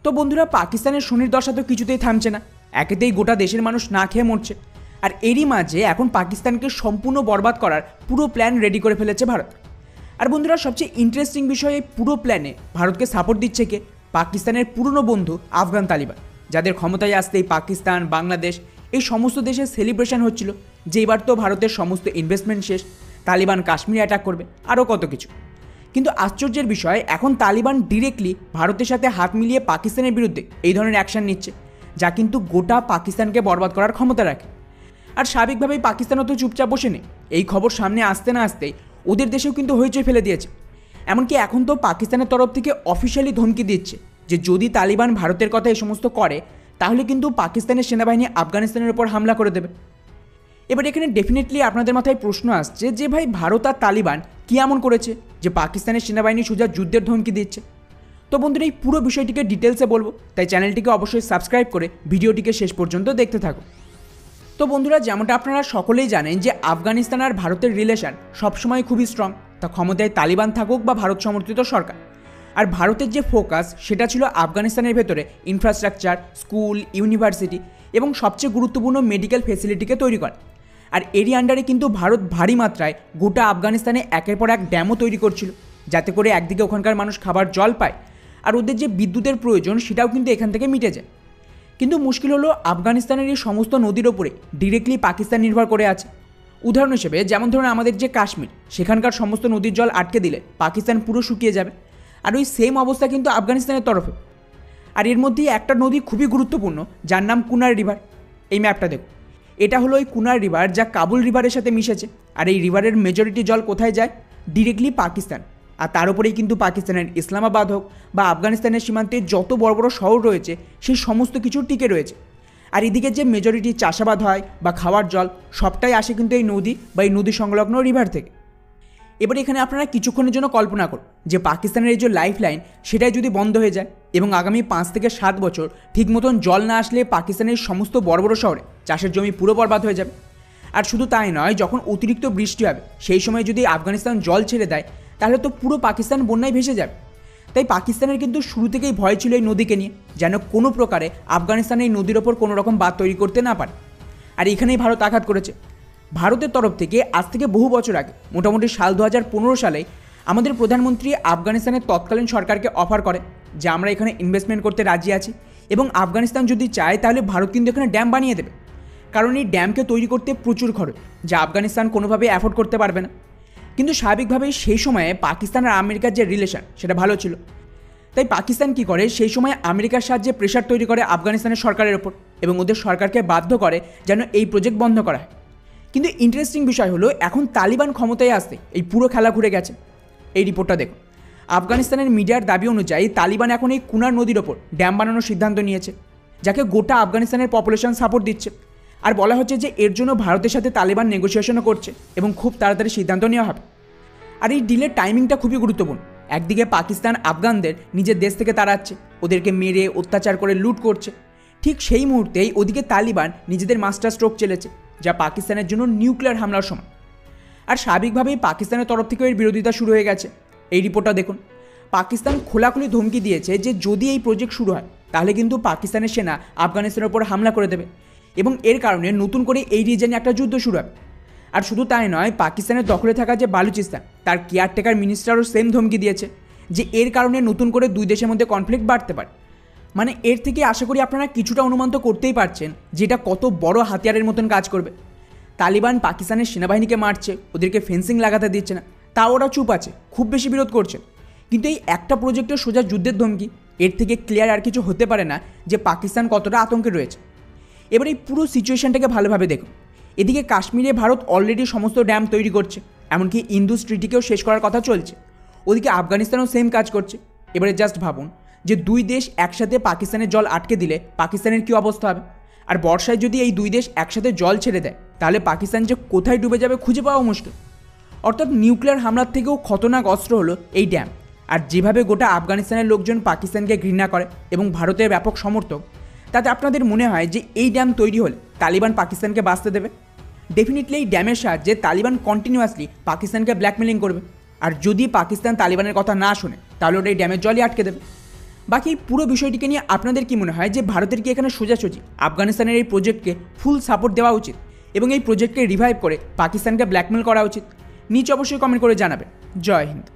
তো বন্ধুরা, পাকিস্তানের শনির দশা তো কিছুতেই থামছে না। একেতেই গোটা দেশের মানুষ না খেয়ে মরছে, আর এরই মাঝে এখন পাকিস্তানকে সম্পূর্ণ বরবাদ করার পুরো প্ল্যান রেডি করে ফেলেছে ভারত। আর বন্ধুরা, সবচেয়ে ইন্টারেস্টিং বিষয়, এই পুরো প্ল্যানে ভারতকে সাপোর্ট দিচ্ছে কে? পাকিস্তানের পুরনো বন্ধু আফগান তালিবান, যাদের ক্ষমতায় আসতেই পাকিস্তান, বাংলাদেশ এই সমস্ত দেশে সেলিব্রেশন হচ্ছিল যে এবার তো ভারতের সমস্ত ইনভেস্টমেন্ট শেষ, তালিবান কাশ্মীরে অ্যাটাক করবে, আরও কত কিছু। কিন্তু আশ্চর্যের বিষয়, এখন তালিবান ডিরেক্টলি ভারতের সাথে হাত মিলিয়ে পাকিস্তানের বিরুদ্ধে এই ধরনের অ্যাকশন নিচ্ছে, যা কিন্তু গোটা পাকিস্তানকে বরবাদ করার ক্ষমতা রাখে। আর স্বাভাবিকভাবেই পাকিস্তানও তো চুপচাপ বসে নেই। এই খবর সামনে আসতে না আসতেই ওদের দেশেও কিন্তু হইচই ফেলে দিয়েছে। এমনকি এখন তো পাকিস্তানের তরফ থেকে অফিসিয়ালি ধমকি দিচ্ছে যে যদি তালিবান ভারতের কথা এই সমস্ত করে তাহলে কিন্তু পাকিস্তানের সেনাবাহিনী আফগানিস্তানের উপর হামলা করে দেবে। এবার এখানে ডেফিনেটলি আপনাদের মাথায় প্রশ্ন আসছে যে ভাই, ভারত আর তালিবান কী এমন করেছে যে পাকিস্তানের সেনাবাহিনী সোজা যুদ্ধের ধমকি দিচ্ছে? তো বন্ধুরা, এই পুরো বিষয়টিকে ডিটেলসে বলবো, তাই চ্যানেলটিকে অবশ্যই সাবস্ক্রাইব করে ভিডিওটিকে শেষ পর্যন্ত দেখতে থাকুন। তো বন্ধুরা, যেমনটা আপনারা সকলেই জানেন যে আফগানিস্তান আর ভারতের রিলেশন সবসময় খুবই স্ট্রং, তা ক্ষমতায় তালিবান থাকুক বা ভারত সমর্থিত সরকার। আর ভারতের যে ফোকাস সেটা ছিল আফগানিস্তানের ভেতরে ইনফ্রাস্ট্রাকচার, স্কুল, ইউনিভার্সিটি এবং সবচেয়ে গুরুত্বপূর্ণ মেডিকেল ফেসিলিটিকে তৈরি করা। আর এরই আন্ডারে কিন্তু ভারত ভারী মাত্রায় গোটা আফগানিস্তানে একের পর এক ড্যামও তৈরি করছিল, যাতে করে একদিকে ওখানকার মানুষ খাবার জল পায় আর ওদের যে বিদ্যুতের প্রয়োজন সেটাও কিন্তু এখান থেকে মিটে যায়। কিন্তু মুশকিল হলো, আফগানিস্তানের এই সমস্ত নদীর ওপরে ডিরেক্টলি পাকিস্তান নির্ভর করে আছে। উদাহরণ হিসেবে যেমন ধরুন আমাদের যে কাশ্মীর, সেখানকার সমস্ত নদীর জল আটকে দিলে পাকিস্তান পুরো শুকিয়ে যাবে। আর ওই সেম অবস্থা কিন্তু আফগানিস্তানের তরফে। আর এর মধ্যেই একটা নদী খুবই গুরুত্বপূর্ণ, যার নাম কুনার রিভার। এই ম্যাপটা দেখুন, এটা হলো ওই কুনার রিভার, যা কাবুল রিভারের সাথে মিশেছে। আর এই রিভারের মেজরিটি জল কোথায় যায়? ডিরেক্টলি পাকিস্তান। আর তার উপরেই কিন্তু পাকিস্তানের ইসলামাবাদ হোক বা আফগানিস্তানের সীমান্তে যত বড় বড় শহর রয়েছে সেই সমস্ত কিছু টিকে রয়েছে। আর এদিকে যে মেজরিটি চাষাবাদ হয় বা খাওয়ার জল, সবটাই আসে কিন্তু এই নদী বা এই নদী সংলগ্ন রিভার থেকে। এবার এখানে আপনারা কিছুক্ষণের জন্য কল্পনা করুন যে পাকিস্তানের এই যে লাইফ লাইন সেটাই যদি বন্ধ হয়ে যায় এবং আগামী 5 থেকে 7 বছর ঠিক মতন জল না আসলে পাকিস্তানের সমস্ত বড় বড় শহরে চাষের জমি পুরো বরবাদ হয়ে যাবে। আর শুধু তাই নয়, যখন অতিরিক্ত বৃষ্টি হবে সেই সময় যদি আফগানিস্তান জল ছেড়ে দেয় তাহলে তো পুরো পাকিস্তান বন্যায় ভেসে যাবে। তাই পাকিস্তানের কিন্তু শুরু থেকেই ভয় ছিল এই নদীকে নিয়ে, যেন কোনো প্রকারে আফগানিস্তান এই নদীর ওপর কোনো রকম বাঁধ তৈরি করতে না পারে। আর এখানেই ভারত আঘাত করেছে। ভারতের তরফ থেকে আজ থেকে বহু বছর আগে, মোটামুটি সাল 2015 সালে আমাদের প্রধানমন্ত্রী আফগানিস্তানের তৎকালীন সরকারকে অফার করে যে আমরা এখানে ইনভেস্টমেন্ট করতে রাজি আছি এবং আফগানিস্তান যদি চায় তাহলে ভারত কিন্তু এখানে ড্যাম বানিয়ে দেবে। কারণ এই ড্যামকে তৈরি করতে প্রচুর খরচ, যা আফগানিস্তান কোনোভাবে অ্যাফোর্ড করতে পারবে না। কিন্তু স্বাভাবিকভাবেই সেই সময়ে পাকিস্তান আর আমেরিকার যে রিলেশন সেটা ভালো ছিল। তাই পাকিস্তান কী করে, সেই সময় আমেরিকার সাহায্যে প্রেশার তৈরি করে আফগানিস্তানের সরকারের ওপর এবং ওদের সরকারকে বাধ্য করে যেন এই প্রজেক্ট বন্ধ করা হয়। কিন্তু ইন্টারেস্টিং বিষয় হলো, এখন তালিবান ক্ষমতায় আসতে এই পুরো খেলা ঘুরে গেছে। এই রিপোর্টটা দেখুন, আফগানিস্তানের মিডিয়ার দাবি অনুযায়ী তালিবান এখন এই কুনার নদীর ওপর ড্যাম বানানোর সিদ্ধান্ত নিয়েছে, যাকে গোটা আফগানিস্তানের পপুলেশন সাপোর্ট দিচ্ছে। আর বলা হচ্ছে যে এর জন্য ভারতের সাথে তালিবান নেগোসিয়েশনও করছে এবং খুব তাড়াতাড়ি সিদ্ধান্ত নেওয়া হবে। আর এই ডিলের টাইমিংটা খুবই গুরুত্বপূর্ণ। একদিকে পাকিস্তান আফগানদের নিজের দেশ থেকে তাড়াচ্ছে, ওদেরকে মেরে অত্যাচার করে লুট করছে। ঠিক সেই মুহূর্তেই ওদিকে তালিবান নিজেদের মাস্টার স্ট্রোক চলেছে, যা পাকিস্তানের জন্য নিউক্লিয়ার হামলার সমান। আর স্বাভাবিকভাবেই পাকিস্তানের তরফ থেকেও এর বিরোধিতা শুরু হয়ে গেছে। এই রিপোর্টটা দেখুন, পাকিস্তান খোলাখুলি ধমকি দিয়েছে যে যদি এই প্রজেক্ট শুরু হয় তাহলে কিন্তু পাকিস্তানের সেনা আফগানিস্তানের উপর হামলা করে দেবে এবং এর কারণে নতুন করে এই রিজনে একটা যুদ্ধ শুরু হবে। আর শুধু তাই নয়, পাকিস্তানের দখলে থাকা যে বালুচিস্তান, তার কেয়ারটেকার মিনিস্টারও সেম ধমকি দিয়েছে যে এর কারণে নতুন করে দুই দেশের মধ্যে কনফ্লিক্ট বাড়তে পারে। মানে এর থেকে আশা করি আপনারা কিছুটা অনুমান তো করতেই পারছেন যে এটা কত বড় হাতিয়ারের মতন কাজ করবে। তালিবান পাকিস্তানের সেনাবাহিনীকে মারছে, ওদেরকে ফেন্সিং লাগাতে দিচ্ছে না, তাও ওরা চুপ আছে, খুব বেশি বিরোধ করছে। কিন্তু এই একটা প্রজেক্টের সোজা যুদ্ধের ধমকি, এর থেকে ক্লিয়ার আর কিছু হতে পারে না যে পাকিস্তান কতটা আতঙ্কে রয়েছে। এবার এই পুরো সিচুয়েশনটাকে ভালোভাবে দেখুন। এদিকে কাশ্মীরে ভারত অলরেডি সমস্ত ড্যাম তৈরি করছে, এমনকি ইন্দুস ট্রিটিকেও শেষ করার কথা চলছে। ওদিকে আফগানিস্তানও সেম কাজ করছে। এবারে জাস্ট ভাবুন যে দুই দেশ একসাথে পাকিস্তানের জল আটকে দিলে পাকিস্তানের কী অবস্থা হবে। আর বর্ষায় যদি এই দুই দেশ একসাথে জল ছেড়ে দেয় তাহলে পাকিস্তান যে কোথায় ডুবে যাবে খুঁজে পাওয়া মুশকিল। অর্থাৎ নিউক্লিয়ার হামলার থেকেও খতরনাক অস্ত্র হলো এই ড্যাম। আর যেভাবে গোটা আফগানিস্তানের লোকজন পাকিস্তানকে ঘৃণা করে এবং ভারতের ব্যাপক সমর্থক, তাতে আপনাদের মনে হয় যে এই ড্যাম তৈরি হলে তালিবান পাকিস্তানকে বাঁচতে দেবে? ডেফিনেটলি এই ড্যামের সাহায্যে তালিবান কন্টিনিউয়াসলি পাকিস্তানকে ব্ল্যাকমেলিং করবে। আর যদি পাকিস্তান তালিবানের কথা না শোনে তাহলে ওটা এই ড্যামের জলই আটকে দেবে। বাকি এই পুরো বিষয়টিকে নিয়ে আপনাদের কি মনে হয় যে ভারতের কি এখানে সোজাসুজি আফগানিস্তানের এই প্রজেক্টকে ফুল সাপোর্ট দেওয়া উচিত এবং এই প্রজেক্টকে রিভাইভ করে পাকিস্তানকে ব্ল্যাকমেল করা উচিত? নিচে অবশ্যই কমেন্ট করে জানাবেন। জয় হিন্দ।